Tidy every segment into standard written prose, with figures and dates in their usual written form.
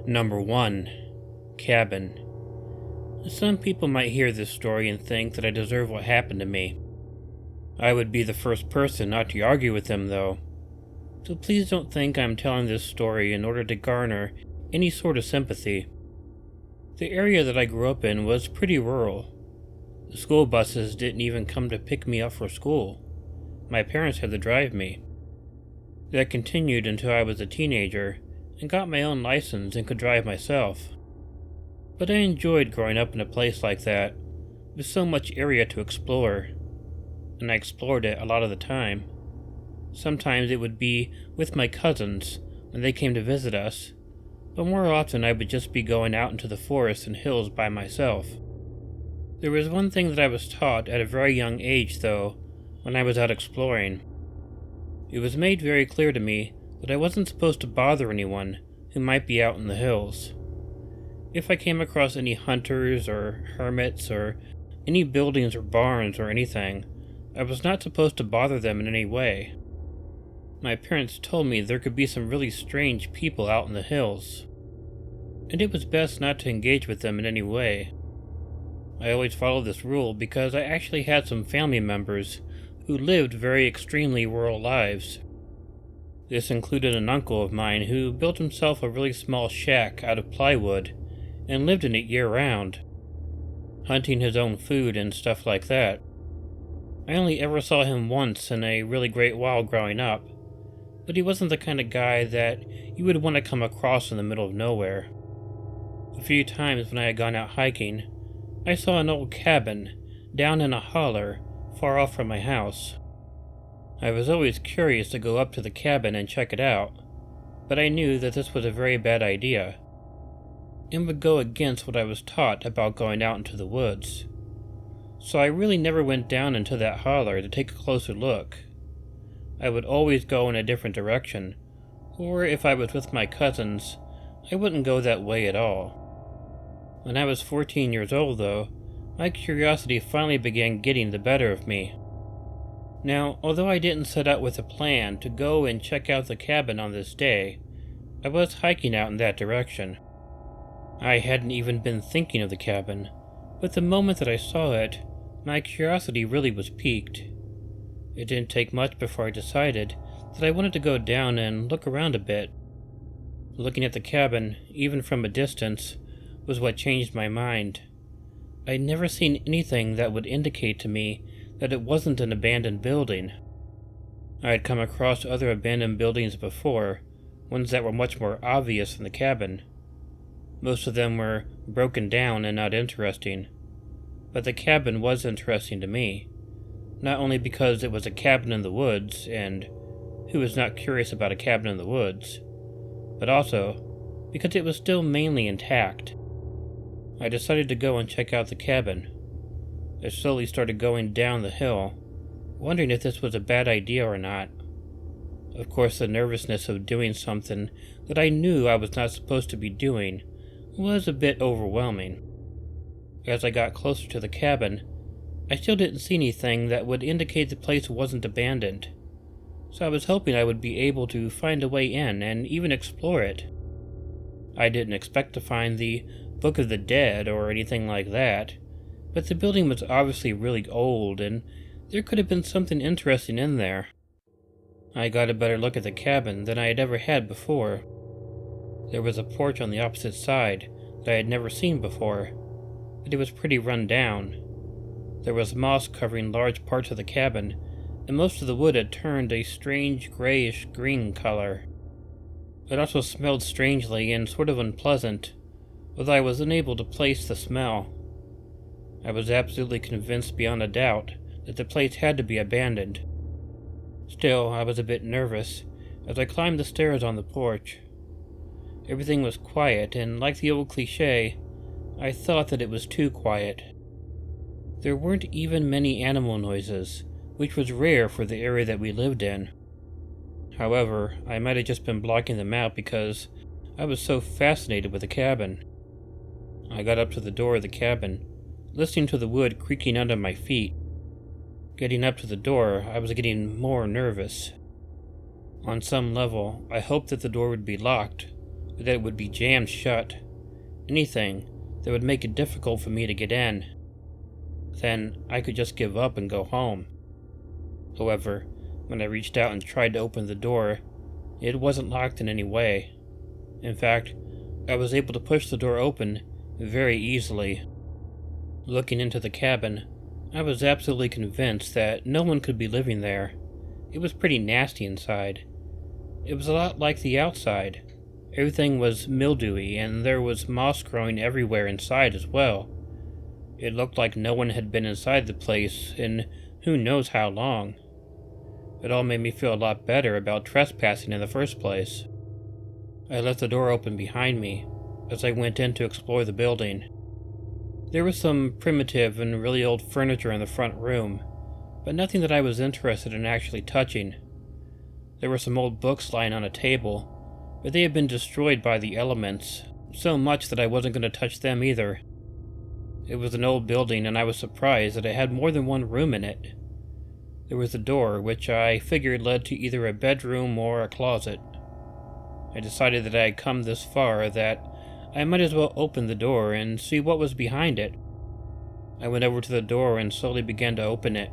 Number 1. Cabin. Some people might hear this story and think that I deserve what happened to me. I would be the first person not to argue with them, though. So please don't think I'm telling this story in order to garner any sort of sympathy. The area that I grew up in was pretty rural. The school buses didn't even come to pick me up for school. My parents had to drive me. That continued until I was a teenager and got my own license and could drive myself. But I enjoyed growing up in a place like that, with so much area to explore, and I explored it a lot of the time. Sometimes it would be with my cousins when they came to visit us, but more often I would just be going out into the forest and hills by myself. There was one thing that I was taught at a very young age, though, when I was out exploring. It was made very clear to me that I wasn't supposed to bother anyone who might be out in the hills. If I came across any hunters or hermits or any buildings or barns or anything, I was not supposed to bother them in any way. My parents told me there could be some really strange people out in the hills, and it was best not to engage with them in any way. I always followed this rule because I actually had some family members who lived very extremely rural lives. This included an uncle of mine who built himself a really small shack out of plywood and lived in it year-round, hunting his own food and stuff like that. I only ever saw him once in a really great while growing up, but he wasn't the kind of guy that you would want to come across in the middle of nowhere. A few times when I had gone out hiking, I saw an old cabin down in a holler far off from my house. I was always curious to go up to the cabin and check it out, but I knew that this was a very bad idea, and would go against what I was taught about going out into the woods. So I really never went down into that holler to take a closer look. I would always go in a different direction, or if I was with my cousins, I wouldn't go that way at all. When I was 14 years old, though, my curiosity finally began getting the better of me. Now, although I didn't set out with a plan to go and check out the cabin on this day, I was hiking out in that direction. I hadn't even been thinking of the cabin, but the moment that I saw it, my curiosity really was piqued. It didn't take much before I decided that I wanted to go down and look around a bit. Looking at the cabin, even from a distance, was what changed my mind. I'd never seen anything that would indicate to me that it wasn't an abandoned building. I had come across other abandoned buildings before, ones that were much more obvious than the cabin. Most of them were broken down and not interesting, but the cabin was interesting to me, not only because it was a cabin in the woods, and who is not curious about a cabin in the woods, but also because it was still mainly intact. I decided to go and check out the cabin. I slowly started going down the hill, wondering if this was a bad idea or not. Of course, the nervousness of doing something that I knew I was not supposed to be doing was a bit overwhelming. As I got closer to the cabin, I still didn't see anything that would indicate the place wasn't abandoned, so I was hoping I would be able to find a way in and even explore it. I didn't expect to find the Book of the Dead or anything like that, but the building was obviously really old, and there could have been something interesting in there. I got a better look at the cabin than I had ever had before. There was a porch on the opposite side that I had never seen before, but it was pretty run down. There was moss covering large parts of the cabin, and most of the wood had turned a strange grayish-green color. It also smelled strangely and sort of unpleasant, although I was unable to place the smell. I was absolutely convinced beyond a doubt that the place had to be abandoned. Still, I was a bit nervous as I climbed the stairs on the porch. Everything was quiet, and like the old cliché, I thought that it was too quiet. There weren't even many animal noises, which was rare for the area that we lived in. However, I might have just been blocking them out because I was so fascinated with the cabin. I got up to the door of the cabin, listening to the wood creaking under my feet. Getting up to the door, I was getting more nervous. On some level, I hoped that the door would be locked, but that it would be jammed shut. Anything that would make it difficult for me to get in. Then I could just give up and go home. However, when I reached out and tried to open the door, it wasn't locked in any way. In fact, I was able to push the door open very easily. Looking into the cabin, I was absolutely convinced that no one could be living there. It was pretty nasty inside. It was a lot like the outside. Everything was mildewy, and there was moss growing everywhere inside as well. It looked like no one had been inside the place in who knows how long. It all made me feel a lot better about trespassing in the first place. I left the door open behind me as I went in to explore the building. There was some primitive and really old furniture in the front room, but nothing that I was interested in actually touching. There were some old books lying on a table, but they had been destroyed by the elements, so much that I wasn't going to touch them either. It was an old building, and I was surprised that it had more than one room in it. There was a door, which I figured led to either a bedroom or a closet. I decided that I had come this far that I might as well open the door and see what was behind it. I went over to the door and slowly began to open it.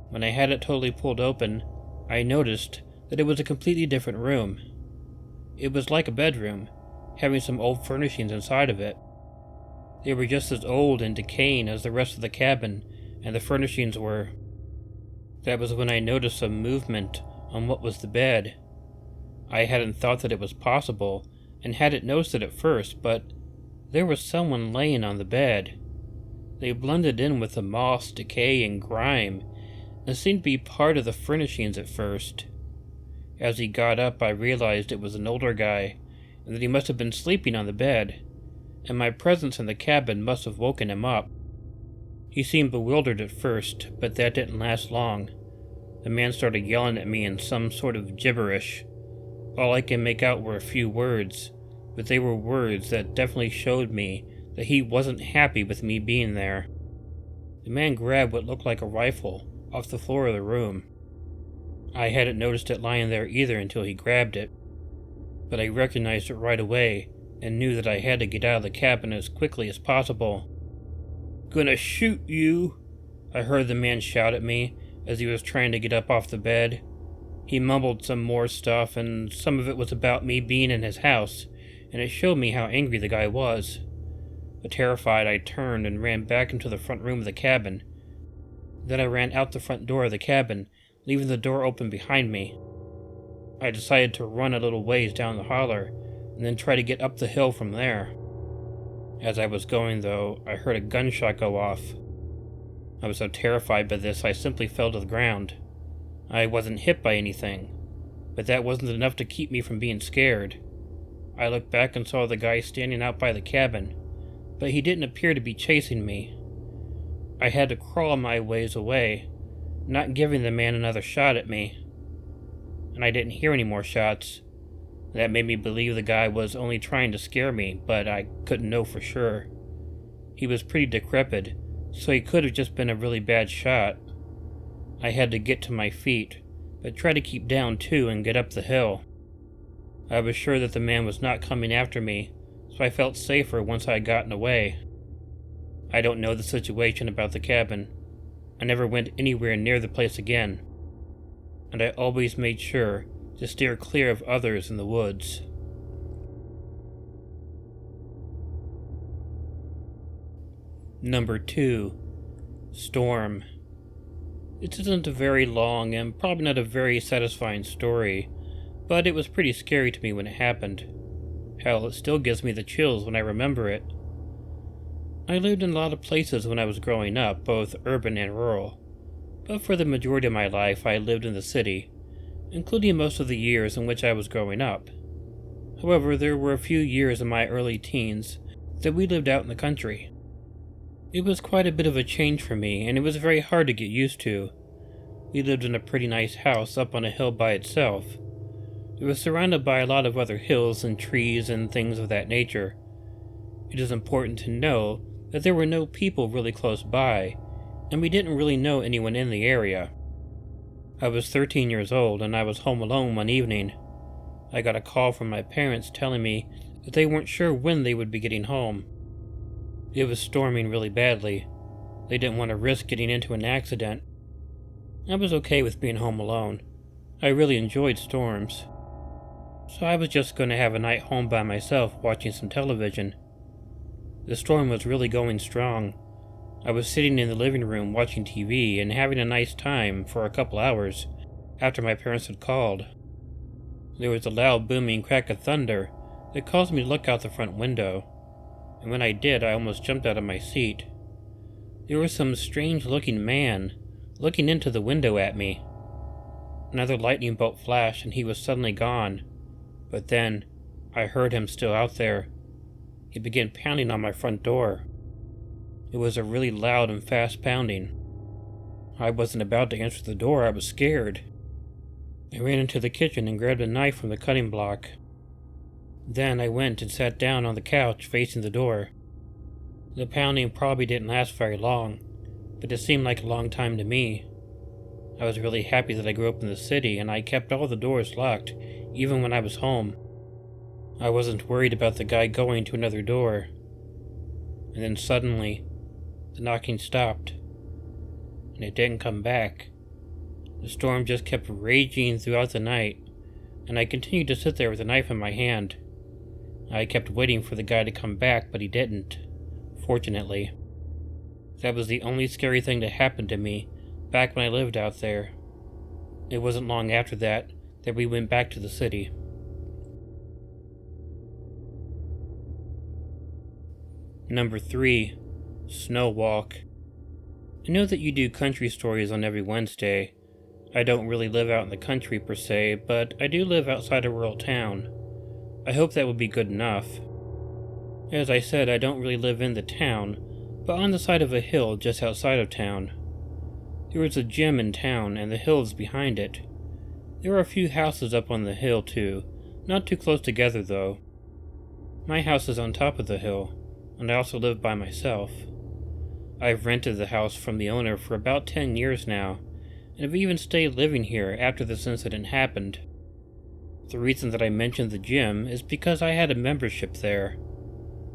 When I had it totally pulled open, I noticed that it was a completely different room. It was like a bedroom, having some old furnishings inside of it. They were just as old and decaying as the rest of the cabin, and the furnishings were. That was when I noticed some movement on what was the bed. I hadn't thought that it was possible, and hadn't noticed it at first, but there was someone laying on the bed. They blended in with the moss, decay, and grime, and seemed to be part of the furnishings at first. As he got up, I realized it was an older guy, and that he must have been sleeping on the bed, and my presence in the cabin must have woken him up. He seemed bewildered at first, but that didn't last long. The man started yelling at me in some sort of gibberish. All I could make out were a few words, but they were words that definitely showed me that he wasn't happy with me being there. The man grabbed what looked like a rifle off the floor of the room. I hadn't noticed it lying there either until he grabbed it, but I recognized it right away and knew that I had to get out of the cabin as quickly as possible. "Gonna shoot you," I heard the man shout at me as he was trying to get up off the bed. He mumbled some more stuff, and some of it was about me being in his house, and it showed me how angry the guy was. But terrified, I turned and ran back into the front room of the cabin. Then I ran out the front door of the cabin, leaving the door open behind me. I decided to run a little ways down the holler, and then try to get up the hill from there. As I was going, though, I heard a gunshot go off. I was so terrified by this, I simply fell to the ground. I wasn't hit by anything, but that wasn't enough to keep me from being scared. I looked back and saw the guy standing out by the cabin, but he didn't appear to be chasing me. I had to crawl my ways away, not giving the man another shot at me. And I didn't hear any more shots. That made me believe the guy was only trying to scare me, but I couldn't know for sure. He was pretty decrepit, so he could have just been a really bad shot. I had to get to my feet, but try to keep down too and get up the hill. I was sure that the man was not coming after me, so I felt safer once I had gotten away. I don't know the situation about the cabin. I never went anywhere near the place again, and I always made sure to steer clear of others in the woods. Number 2. Storm. It isn't a very long and probably not a very satisfying story, but it was pretty scary to me when it happened. Hell, it still gives me the chills when I remember it. I lived in a lot of places when I was growing up, both urban and rural, but for the majority of my life I lived in the city, including most of the years in which I was growing up. However, there were a few years in my early teens that we lived out in the country. It was quite a bit of a change for me, and it was very hard to get used to. We lived in a pretty nice house up on a hill by itself. It was surrounded by a lot of other hills and trees and things of that nature. It is important to know that there were no people really close by, and we didn't really know anyone in the area. I was 13 years old, and I was home alone one evening. I got a call from my parents telling me that they weren't sure when they would be getting home. It was storming really badly. They didn't want to risk getting into an accident. I was okay with being home alone. I really enjoyed storms. So I was just going to have a night home by myself watching some television. The storm was really going strong. I was sitting in the living room watching TV and having a nice time for a couple hours after my parents had called. There was a loud booming crack of thunder that caused me to look out the front window, and when I did, I almost jumped out of my seat. There was some strange-looking man looking into the window at me. Another lightning bolt flashed and he was suddenly gone, but then I heard him still out there. He began pounding on my front door. It was a really loud and fast pounding. I wasn't about to answer the door, I was scared. I ran into the kitchen and grabbed a knife from the cutting block. Then I went and sat down on the couch facing the door. The pounding probably didn't last very long, but it seemed like a long time to me. I was really happy that I grew up in the city and I kept all the doors locked, even when I was home. I wasn't worried about the guy going to another door. And then suddenly, the knocking stopped, and it didn't come back. The storm just kept raging throughout the night, and I continued to sit there with a knife in my hand. I kept waiting for the guy to come back, but he didn't, fortunately. That was the only scary thing that happened to me back when I lived out there. It wasn't long after that we went back to the city. Number 3. Snow Walk. I know that you do country stories on every Wednesday. I don't really live out in the country per se, but I do live outside a rural town. I hope that would be good enough. As I said, I don't really live in the town, but on the side of a hill just outside of town. There is a gym in town, and the hill is behind it. There are a few houses up on the hill, too, not too close together, though. My house is on top of the hill, and I also live by myself. I've rented the house from the owner for about 10 years now, and have even stayed living here after this incident happened. The reason that I mentioned the gym is because I had a membership there.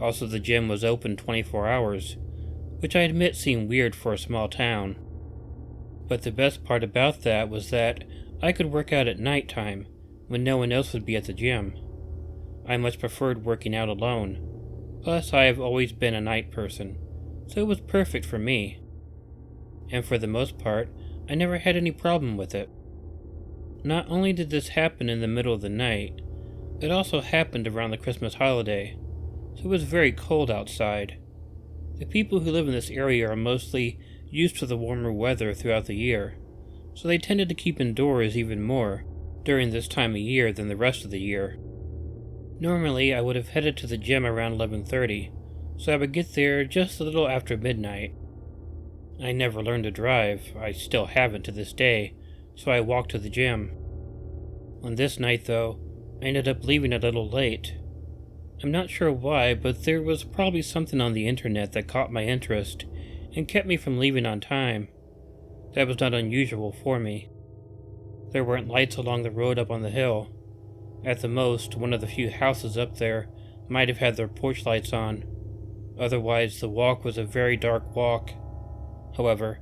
Also, the gym was open 24 hours, which I admit seemed weird for a small town. But the best part about that was that I could work out at night time, when no one else would be at the gym. I much preferred working out alone. Plus, I have always been a night person, so it was perfect for me. And for the most part, I never had any problem with it. Not only did this happen in the middle of the night, it also happened around the Christmas holiday, so it was very cold outside. The people who live in this area are mostly used to the warmer weather throughout the year, so they tended to keep indoors even more during this time of year than the rest of the year. Normally, I would have headed to the gym around 11:30, so I would get there just a little after midnight. I never learned to drive, I still haven't to this day, so I walked to the gym. On this night, though, I ended up leaving a little late. I'm not sure why, but there was probably something on the internet that caught my interest and kept me from leaving on time. That was not unusual for me. There weren't lights along the road up on the hill. At the most, one of the few houses up there might have had their porch lights on. Otherwise, the walk was a very dark walk. However,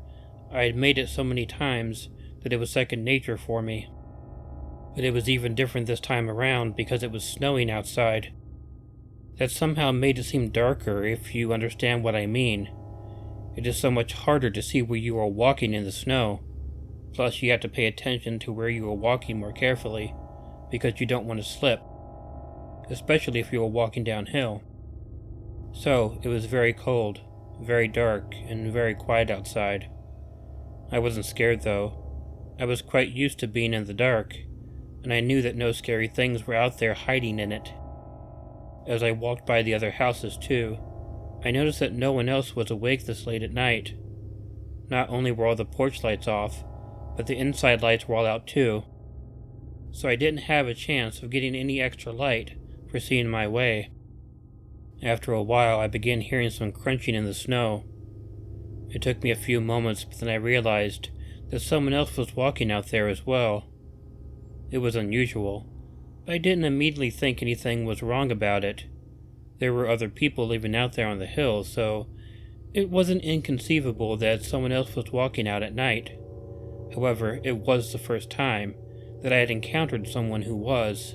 I had made it so many times that it was second nature for me. But it was even different this time around because it was snowing outside. That somehow made it seem darker, if you understand what I mean. It is so much harder to see where you are walking in the snow. Plus, you have to pay attention to where you are walking more carefully, because you don't want to slip, especially if you are walking downhill. So, it was very cold, very dark, and very quiet outside. I wasn't scared, though. I was quite used to being in the dark, and I knew that no scary things were out there hiding in it. As I walked by the other houses, too, I noticed that no one else was awake this late at night. Not only were all the porch lights off, but the inside lights were all out too. So I didn't have a chance of getting any extra light for seeing my way. After a while, I began hearing some crunching in the snow. It took me a few moments, but then I realized that someone else was walking out there as well. It was unusual, I didn't immediately think anything was wrong about it. There were other people living out there on the hill, so it wasn't inconceivable that someone else was walking out at night. However, it was the first time that I had encountered someone who was.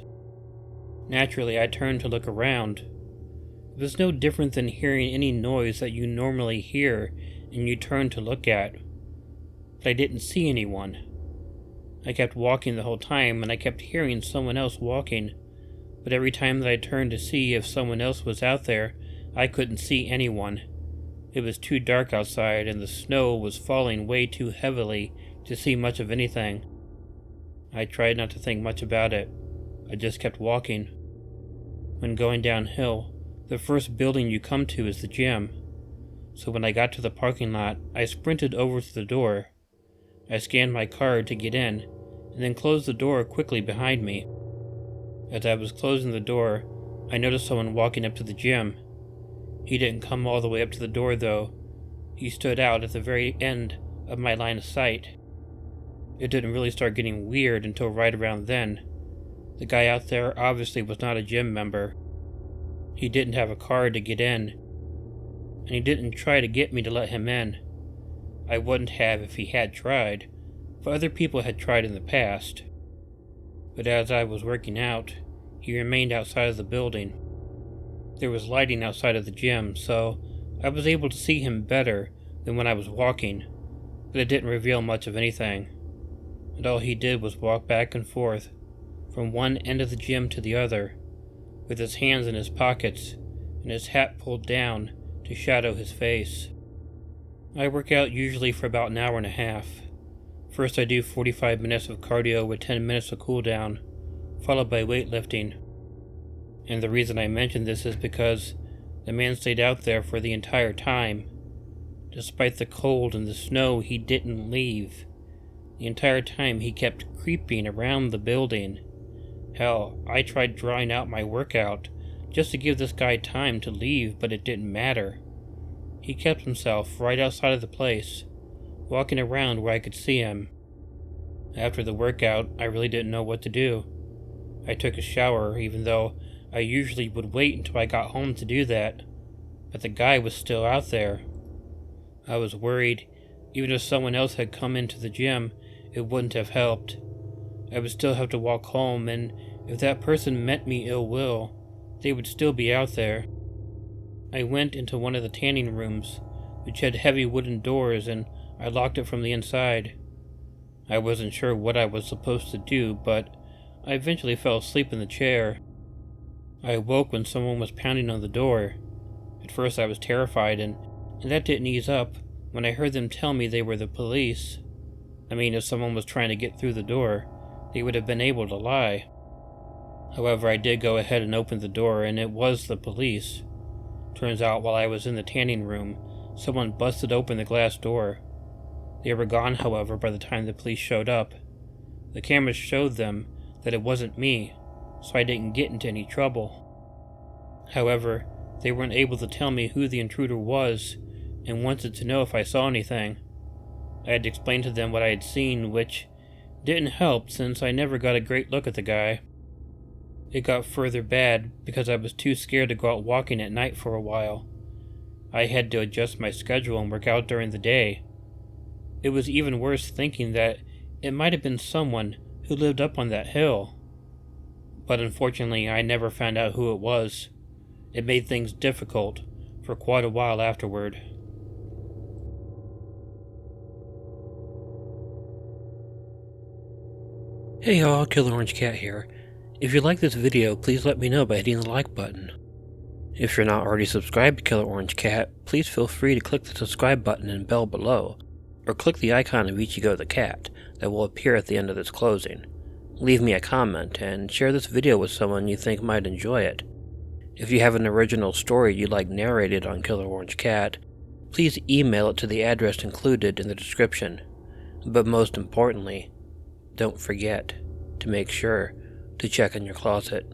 Naturally, I turned to look around. It was no different than hearing any noise that you normally hear and you turn to look at. But I didn't see anyone. I kept walking the whole time and I kept hearing someone else walking, but every time that I turned to see if someone else was out there, I couldn't see anyone. It was too dark outside and the snow was falling way too heavily to see much of anything. I tried not to think much about it. I just kept walking. When going downhill, the first building you come to is the gym. So when I got to the parking lot, I sprinted over to the door. I scanned my card to get in, and then closed the door quickly behind me. As I was closing the door, I noticed someone walking up to the gym. He didn't come all the way up to the door though. He stood out at the very end of my line of sight. It didn't really start getting weird until right around then. The guy out there obviously was not a gym member. He didn't have a card to get in, and he didn't try to get me to let him in. I wouldn't have if he had tried, but other people had tried in the past. But as I was working out, he remained outside of the building. There was lighting outside of the gym, so I was able to see him better than when I was walking, but it didn't reveal much of anything. And all he did was walk back and forth, from one end of the gym to the other, with his hands in his pockets and his hat pulled down to shadow his face. I work out usually for about an hour and a half. First I do 45 minutes of cardio with 10 minutes of cool down, followed by weightlifting. And the reason I mention this is because the man stayed out there for the entire time. Despite the cold and the snow, he didn't leave. The entire time he kept creeping around the building. Hell, I tried drawing out my workout just to give this guy time to leave, but it didn't matter. He kept himself right outside of the place, walking around where I could see him. After the workout, I really didn't know what to do. I took a shower, even though I usually would wait until I got home to do that, but the guy was still out there. I was worried, even if someone else had come into the gym, it wouldn't have helped. I would still have to walk home, and if that person meant me ill will, they would still be out there. I went into one of the tanning rooms, which had heavy wooden doors, and I locked it from the inside. I wasn't sure what I was supposed to do, but I eventually fell asleep in the chair. I awoke when someone was pounding on the door. At first I was terrified, and that didn't ease up when I heard them tell me they were the police. I mean, if someone was trying to get through the door, they would have been able to lie. However, I did go ahead and open the door, and it was the police. Turns out while I was in the tanning room, someone busted open the glass door. They were gone, however, by the time the police showed up. The cameras showed them that it wasn't me, so I didn't get into any trouble. However, they weren't able to tell me who the intruder was, and wanted to know if I saw anything. I had to explain to them what I had seen, which didn't help since I never got a great look at the guy. It got further bad because I was too scared to go out walking at night for a while. I had to adjust my schedule and work out during the day. It was even worse thinking that it might have been someone who lived up on that hill. But unfortunately, I never found out who it was. It made things difficult for quite a while afterward. Hey y'all, Killer Orange Cat here. If you like this video, please let me know by hitting the like button. If you're not already subscribed to Killer Orange Cat, please feel free to click the subscribe button and bell below, or click the icon of Ichigo the cat that will appear at the end of this closing. Leave me a comment, and share this video with someone you think might enjoy it. If you have an original story you'd like narrated on Killer Orange Cat, please email it to the address included in the description. But most importantly, don't forget to make sure to check in your closet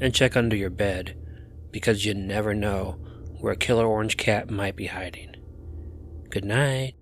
and check under your bed, because you never know where a Killer Orange Cat might be hiding. Good night.